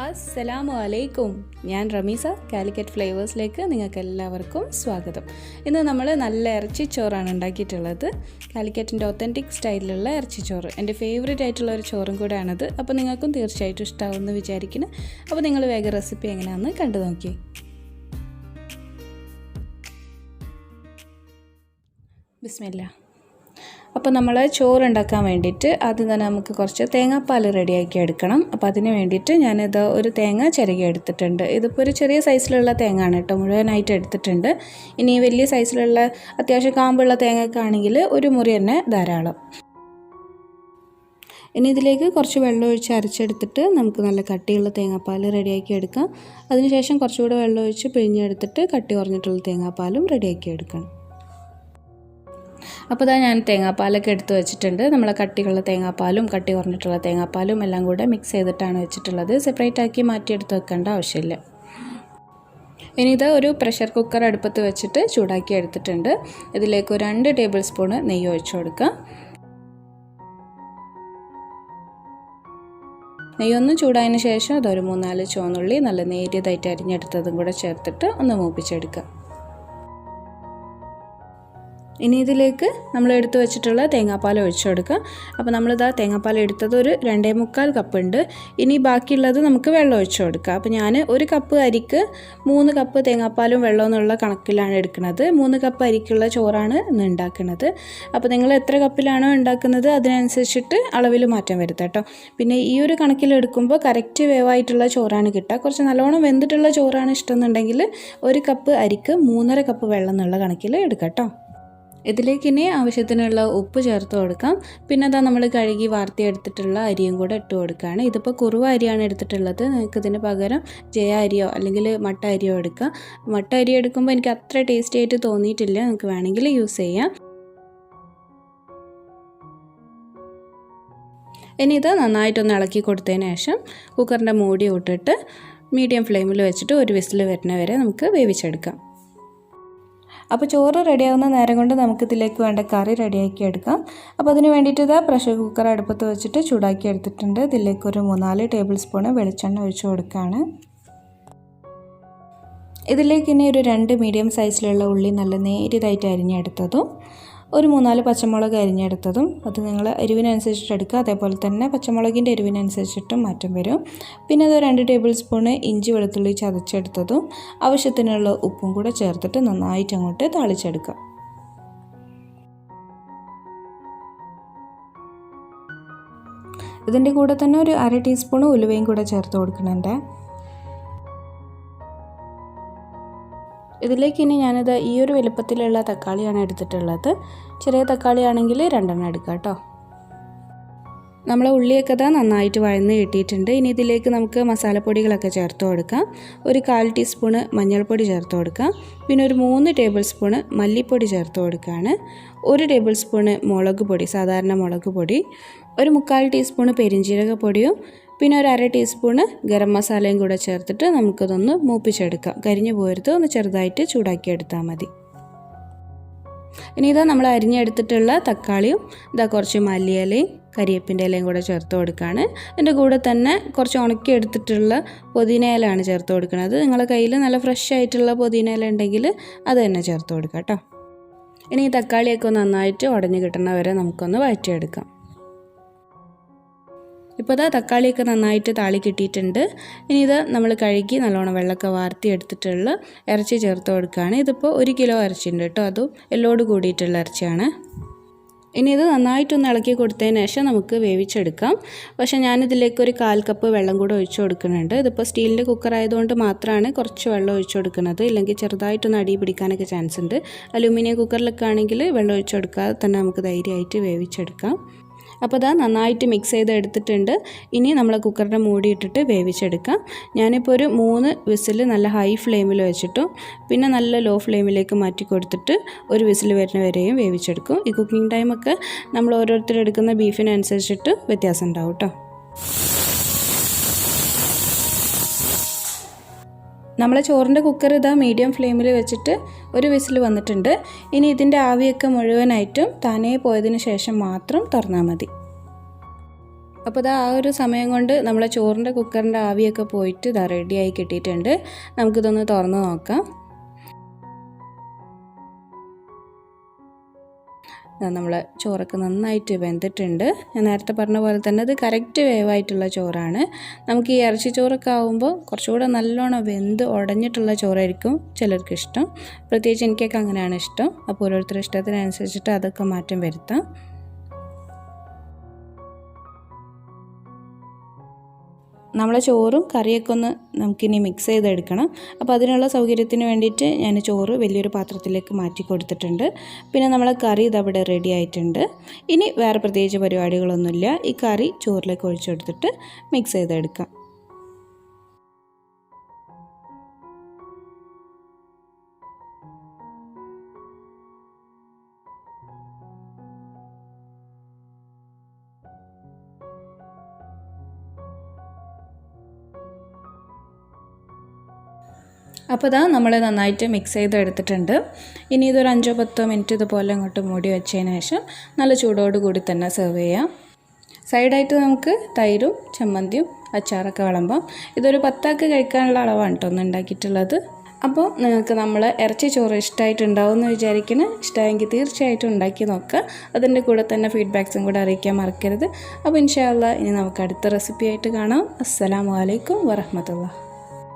അസ്സലാമു അലൈക്കും. ഞാൻ റമീസ. കാലിക്കറ്റ് ഫ്ലേവേഴ്സിലേക്ക് നിങ്ങൾക്ക് എല്ലാവർക്കും സ്വാഗതം. ഇന്ന് നമ്മൾ നല്ല ഇറച്ചി ചോറാണ് ഉണ്ടാക്കിയിട്ടുള്ളത്. കാലിക്കറ്റിൻ്റെ ഒത്തൻറ്റിക് സ്റ്റൈലിലുള്ള ഇറച്ചി ചോറ് എൻ്റെ ഫേവറേറ്റ് ആയിട്ടുള്ള ഒരു ചോറും കൂടെയാണത്. അപ്പോൾ നിങ്ങൾക്കും തീർച്ചയായിട്ടും ഇഷ്ടമാവുമെന്ന് വിചാരിക്കുന്നു. അപ്പോൾ നിങ്ങൾ വേഗം റെസിപ്പി എങ്ങനെയാണെന്ന് കണ്ടു നോക്കി. ബിസ്മില്ലാ. അപ്പോൾ നമ്മൾ ചോറ് ഉണ്ടാക്കാൻ വേണ്ടിയിട്ട് ആദ്യം തന്നെ നമുക്ക് കുറച്ച് തേങ്ങാപ്പാൽ റെഡിയാക്കി എടുക്കണം. അപ്പോൾ അതിന് വേണ്ടിയിട്ട് ഞാനിത് ഒരു തേങ്ങ ചിരകി എടുത്തിട്ടുണ്ട്. ഇതിപ്പോൾ ഒരു ചെറിയ സൈസിലുള്ള തേങ്ങ ആണ് കേട്ടോ, മുഴുവനായിട്ട് എടുത്തിട്ടുണ്ട്. ഇനി വലിയ സൈസിലുള്ള അത്യാവശ്യം കാമ്പുള്ള തേങ്ങയ്ക്കാണെങ്കിൽ ഒരു മുറി തന്നെ ധാരാളം. ഇനി ഇതിലേക്ക് കുറച്ച് വെള്ളം ഒഴിച്ച് അരച്ചെടുത്തിട്ട് നമുക്ക് നല്ല കട്ടിയുള്ള തേങ്ങാപ്പാൽ റെഡിയാക്കി എടുക്കാം. അതിനുശേഷം കുറച്ചുകൂടെ വെള്ളം ഒഴിച്ച് പിഴിഞ്ഞെടുത്തിട്ട് കട്ടി കുറഞ്ഞിട്ടുള്ള തേങ്ങാപ്പാലും റെഡിയാക്കി എടുക്കണം. അപ്പോൾ ഇതാ ഞാൻ തേങ്ങാപ്പാലൊക്കെ എടുത്ത് വെച്ചിട്ടുണ്ട്. നമ്മൾ കട്ടിയുള്ള തേങ്ങാപ്പാലും കട്ടി കുറഞ്ഞിട്ടുള്ള തേങ്ങാപ്പാലും എല്ലാം കൂടെ മിക്സ് ചെയ്തിട്ടാണ് വെച്ചിട്ടുള്ളത്. സെപ്പറേറ്റ് ആക്കി മാറ്റിയെടുത്ത് വെക്കേണ്ട ആവശ്യമില്ല. ഇനി ഇത് ഒരു പ്രഷർ കുക്കർ അടുപ്പത്ത് വെച്ചിട്ട് ചൂടാക്കി എടുത്തിട്ടുണ്ട്. ഇതിലേക്ക് ഒരു 2 ടേബിൾ സ്പൂൺ നെയ്യ് ഒഴിച്ചു കൊടുക്കാം. നെയ്യൊന്ന് ചൂടായതിന് ശേഷം അതൊരു 3-4 ചുവന്നുള്ളി നല്ല നേരിയതായിട്ട് അരിഞ്ഞെടുത്തതും കൂടെ ചേർത്തിട്ട് ഒന്ന് മൂപ്പിച്ചെടുക്കാം. ഇനി ഇതിലേക്ക് നമ്മൾ എടുത്തു വെച്ചിട്ടുള്ള തേങ്ങാപ്പാൽ ഒഴിച്ചു കൊടുക്കുക. അപ്പോൾ നമ്മളിതാ തേങ്ങാപ്പാൽ എടുത്തത് ഒരു 2.25 കപ്പ് ഉണ്ട്. ഇനി ബാക്കിയുള്ളത് നമുക്ക് വെള്ളം ഒഴിച്ചു കൊടുക്കുക. അപ്പോൾ ഞാൻ 1 കപ്പ് അരിക്ക് 3 കപ്പ് തേങ്ങാപ്പാലും വെള്ളം എന്നുള്ള കണക്കിലാണ് എടുക്കുന്നത്. 3 കപ്പ് അരിക്കുള്ള ചോറാണ് ഇന്ന് ഉണ്ടാക്കുന്നത്. അപ്പോൾ നിങ്ങൾ എത്ര കപ്പിലാണോ ഉണ്ടാക്കുന്നത് അതിനനുസരിച്ചിട്ട് അളവിൽ മാറ്റം വരുത്താം കേട്ടോ. പിന്നെ ഈ ഒരു കണക്കിലെടുക്കുമ്പോൾ കറക്റ്റ് വേവായിട്ടുള്ള ചോറാണ് കിട്ടുക. കുറച്ച് നല്ലോണം വെന്തിട്ടുള്ള ചോറാണ് ഇഷ്ടമെന്നുണ്ടെങ്കിൽ 1 കപ്പ് അരിക്ക് 3.5 കപ്പ് വെള്ളം എന്നുള്ള കണക്കിൽ എടുക്കാം കേട്ടോ. ഇതിലേക്ക് ഇനി ആവശ്യത്തിനുള്ള ഉപ്പ് ചേർത്ത് കൊടുക്കാം. പിന്നെ അതാ നമ്മൾ കഴുകി വാർത്തിയെടുത്തിട്ടുള്ള അരിയും കൂടെ ഇട്ട് കൊടുക്കുകയാണ്. ഇതിപ്പോൾ കുറുവ അരിയാണ് എടുത്തിട്ടുള്ളത്. നിങ്ങൾക്ക് ഇതിന് പകരം ജയ അരിയോ അല്ലെങ്കിൽ മട്ട അരിയോ എടുക്കാം. മട്ട അരി എടുക്കുമ്പോൾ എനിക്ക് അത്ര ടേസ്റ്റി ആയിട്ട് തോന്നിയിട്ടില്ല. നിങ്ങൾക്ക് വേണമെങ്കിൽ യൂസ് ചെയ്യാം. ഇനി ഇത് നന്നായിട്ടൊന്ന് ഇളക്കി കൊടുത്തതിന് ശേഷം കുക്കറിൻ്റെ മൂടി ഇട്ടിട്ട് മീഡിയം ഫ്ലെയിമിൽ വെച്ചിട്ട് ഒരു വിസിൽ വരുന്ന വരെ നമുക്ക് വേവിച്ചെടുക്കാം. അപ്പോൾ ചോറ് റെഡിയാവുന്ന നേരം കൊണ്ട് നമുക്കിതിലേക്ക് വേണ്ട കറി റെഡിയാക്കി എടുക്കാം. അപ്പോൾ അതിന് വേണ്ടിയിട്ട് ഇതാ പ്രഷർ കുക്കർ അടുപ്പത്ത് വെച്ചിട്ട് ചൂടാക്കി എടുത്തിട്ടുണ്ട്. ഇതിലേക്ക് ഒരു 3-4 ടേബിൾ സ്പൂൺ വെളിച്ചെണ്ണ ഒഴിച്ച് കൊടുക്കുകയാണ്. ഇതിലേക്ക് ഇനി ഒരു 2 മീഡിയം സൈസിലുള്ള ഉള്ളി നല്ല നേരിയതായിട്ട് അരിഞ്ഞെടുത്തതും ഒരു 3-4 പച്ചമുളക് അരിഞ്ഞെടുത്തതും, അത് നിങ്ങൾ എരിവിനനുസരിച്ചിട്ട് എടുക്കുക. അതേപോലെ തന്നെ പച്ചമുളകിൻ്റെ എരിവിനനുസരിച്ചിട്ടും മാറ്റം വരും. പിന്നെ അത് 2 ടേബിൾ സ്പൂൺ ഇഞ്ചി വെളുത്തുള്ളി ചതച്ചെടുത്തതും ആവശ്യത്തിനുള്ള ഉപ്പും കൂടെ ചേർത്തിട്ട് നന്നായിട്ട് അങ്ങോട്ട് താളിച്ചെടുക്കുക. ഇതിൻ്റെ കൂടെ തന്നെ ഒരു 1/2 ടീസ്പൂൺ ഉലുവയും കൂടെ ചേർത്ത് കൊടുക്കുന്നുണ്ട്. ഇതിലേക്ക് ഇനി ഞാനിത് ഈ ഒരു വലുപ്പത്തിലുള്ള തക്കാളിയാണ് എടുത്തിട്ടുള്ളത്. ചെറിയ തക്കാളിയാണെങ്കിൽ 2 എടുക്കാം കേട്ടോ. നമ്മളെ ഉള്ളിയൊക്കെ ഇതാ നന്നായിട്ട് വഴന്ന് കിട്ടിയിട്ടുണ്ട്. ഇനി ഇതിലേക്ക് നമുക്ക് മസാലപ്പൊടികളൊക്കെ ചേർത്ത് കൊടുക്കാം. ഒരു 1/4 ടീസ്പൂൺ മഞ്ഞൾപ്പൊടി ചേർത്ത് കൊടുക്കാം. പിന്നെ ഒരു 3 ടേബിൾ സ്പൂൺ മല്ലിപ്പൊടി ചേർത്ത് കൊടുക്കുകയാണ്. 1 ടേബിൾ സ്പൂൺ മുളക് പൊടി, സാധാരണ മുളക് പൊടി, ഒരു 3/4 ടീസ്പൂൺ പെരിഞ്ജീരക പൊടിയും പിന്നെ ഒരു 1/2 ടീസ്പൂൺ ഗരം മസാലയും കൂടെ ചേർത്തിട്ട് നമുക്കിതൊന്ന് മൂപ്പിച്ചെടുക്കാം. കരിഞ്ഞു പോരുത്, ഒന്ന് ചെറുതായിട്ട് ചൂടാക്കി എടുത്താൽ മതി. ഇനി ഇതാ നമ്മൾ അരിഞ്ഞെടുത്തിട്ടുള്ള തക്കാളിയും ഇതാ കുറച്ച് മല്ലിയിലയും കരിയേപ്പിൻ്റെ ഇലയും കൂടെ ചേർത്ത് കൊടുക്കുകയാണ്. അതിൻ്റെ കൂടെ തന്നെ കുറച്ച് ഉണക്കി എടുത്തിട്ടുള്ള പുതിന ഇലയാണ് ചേർത്ത് കൊടുക്കുന്നത്. നിങ്ങളുടെ കയ്യിൽ നല്ല ഫ്രഷ് ആയിട്ടുള്ള പുതിന ഇല ഉണ്ടെങ്കിൽ അത് തന്നെ ചേർത്ത് കൊടുക്കാം കേട്ടോ. ഇനി ഈ തക്കാളിയൊക്കെ നന്നായിട്ട് ഉടഞ്ഞ് കിട്ടുന്ന വരെ നമുക്കൊന്ന് വഴറ്റിയെടുക്കാം. ഇപ്പോൾ ഇതാ തക്കാളിയൊക്കെ നന്നായിട്ട് താളി കിട്ടിയിട്ടുണ്ട്. ഇനി ഇത് നമ്മൾ കഴുകി നല്ലോണം വെള്ളമൊക്കെ വാർത്തി എടുത്തിട്ടുള്ള ഇറച്ചി ചേർത്ത് കൊടുക്കുകയാണ്. ഇതിപ്പോൾ 1 കിലോ ഇറച്ചിയുണ്ട് കേട്ടോ, അതും എല്ലോട് കൂടിയിട്ടുള്ള ഇറച്ചിയാണ്. ഇനി ഇത് നന്നായിട്ടൊന്ന് ഇളക്കി കൊടുത്തതിന് ശേഷം നമുക്ക് വേവിച്ചെടുക്കാം. പക്ഷേ ഞാനിതിലേക്ക് ഒരു 1/4 കപ്പ് വെള്ളം കൂടെ ഒഴിച്ചു കൊടുക്കുന്നുണ്ട്. ഇതിപ്പോൾ സ്റ്റീലിൻ്റെ കുക്കർ ആയതുകൊണ്ട് മാത്രമാണ് കുറച്ച് വെള്ളം ഒഴിച്ചു കൊടുക്കുന്നത്. ഇല്ലെങ്കിൽ ചെറുതായിട്ടൊന്ന് അടി പിടിക്കാനൊക്കെ ചാൻസ് ഉണ്ട്. അലൂമിനിയം കുക്കറിലൊക്കെ ആണെങ്കിൽ വെള്ളം ഒഴിച്ചു കൊടുക്കാതെ തന്നെ നമുക്ക് ധൈര്യമായിട്ട് വേവിച്ചെടുക്കാം. അപ്പോൾ ഇതാ നന്നായിട്ട് മിക്സ് ചെയ്ത് എടുത്തിട്ടുണ്ട്. ഇനി നമ്മൾ കുക്കറിൻ്റെ മൂടി ഇട്ടിട്ട് വേവിച്ചെടുക്കാം. ഞാനിപ്പോൾ ഒരു 3 വിസിൽ നല്ല ഹൈ ഫ്ലെയിമിൽ വെച്ചിട്ടും പിന്നെ നല്ല ലോ ഫ്ലെയിമിലേക്ക് മാറ്റി കൊടുത്തിട്ട് ഒരു വിസിൽ വരുന്ന വരെയും വേവിച്ചെടുക്കും. ഈ കുക്കിംഗ് ടൈമൊക്കെ നമ്മൾ ഓരോരുത്തർ എടുക്കുന്ന ബീഫിനനുസരിച്ചിട്ട് വ്യത്യാസം ഉണ്ടാവും കേട്ടോ. നമ്മളെ ചോറിൻ്റെ കുക്കർ ഇതാ മീഡിയം ഫ്ലെയിമിൽ വെച്ചിട്ട് ഒരു വിസിൽ വന്നിട്ടുണ്ട്. ഇനി ഇതിൻ്റെ ആവിയൊക്കെ മുഴുവനായിട്ടും താനേ പോയതിന് ശേഷം മാത്രം തുറന്നാൽ മതി. അപ്പോൾ ഇതാ ആ ഒരു സമയം കൊണ്ട് നമ്മളെ ചോറിൻ്റെ കുക്കറിൻ്റെ ആവിയൊക്കെ പോയിട്ട് ഇതാ റെഡിയായി കിട്ടിയിട്ടുണ്ട്. നമുക്കിതൊന്ന് തുറന്ന് നോക്കാം. നമ്മളെ ചോറൊക്കെ നന്നായിട്ട് വെന്തിട്ടുണ്ട്. ഞാൻ നേരത്തെ പറഞ്ഞ പോലെ തന്നെ ഇത് കറക്റ്റ് വേവായിട്ടുള്ള ചോറാണ്. നമുക്ക് ഈ ഇറച്ചി ചോറൊക്കെ ആകുമ്പോൾ കുറച്ചുകൂടെ നല്ലോണം വെന്ത് ഉടഞ്ഞിട്ടുള്ള ചോറായിരിക്കും ചിലർക്ക് ഇഷ്ടം. പ്രത്യേകിച്ച് എനിക്കൊക്കെ അങ്ങനെയാണ് ഇഷ്ടം. അപ്പോൾ ഓരോരുത്തരുടെ ഇഷ്ടത്തിനനുസരിച്ചിട്ട് അതൊക്കെ മാറ്റം വരുത്താം. നമ്മളെ ചോറും കറിയൊക്കെ ഒന്ന് നമുക്കിനി മിക്സ് ചെയ്തെടുക്കണം. അപ്പോൾ അതിനുള്ള സൗകര്യത്തിന് വേണ്ടിയിട്ട് ഞാൻ ചോറ് വലിയൊരു പാത്രത്തിലേക്ക് മാറ്റി കൊടുത്തിട്ടുണ്ട്. പിന്നെ നമ്മളെ കറി ഇതവിടെ റെഡി ആയിട്ടുണ്ട്. ഇനി വേറെ പ്രത്യേകിച്ച് പരിപാടികളൊന്നുമില്ല. ഈ കറി ചോറിലേക്ക് ഒഴിച്ചെടുത്തിട്ട് മിക്സ് ചെയ്തെടുക്കാം. അപ്പോൾ ഇതാ നമ്മൾ നന്നായിട്ട് മിക്സ് ചെയ്തെടുത്തിട്ടുണ്ട്. ഇനി ഇതൊരു 5-10 മിനിറ്റ് ഇതുപോലെ അങ്ങോട്ട് മൂടി വെച്ചതിന് ശേഷം നല്ല ചൂടോട് കൂടി തന്നെ സെർവ് ചെയ്യാം. സൈഡായിട്ട് നമുക്ക് തൈരും ചമ്മന്തിയും അച്ചാറൊക്കെ വിളമ്പാം. ഇതൊരു 10 ആൾക്ക് കഴിക്കാനുള്ള അളവാണ് കേട്ടോ ഒന്ന് ഉണ്ടാക്കിയിട്ടുള്ളത്. അപ്പോൾ നിങ്ങൾക്ക് നമ്മൾ ഇറച്ചി ചോറ് ഇഷ്ടമായിട്ടുണ്ടാവും എന്ന് വിചാരിക്കണം. ഇഷ്ടമായെങ്കിൽ തീർച്ചയായിട്ടും ഉണ്ടാക്കി നോക്കുക. അതിൻ്റെ കൂടെ തന്നെ ഫീഡ്ബാക്സും കൂടെ അറിയിക്കാൻ മറക്കരുത്. അപ്പോൾ ഇൻഷാ അല്ലാഹ് ഇനി നമുക്ക് അടുത്ത റെസിപ്പി ആയിട്ട് കാണാം. അസ്സലാമു അലൈക്കും വറഹ്മത്തുള്ളാഹി.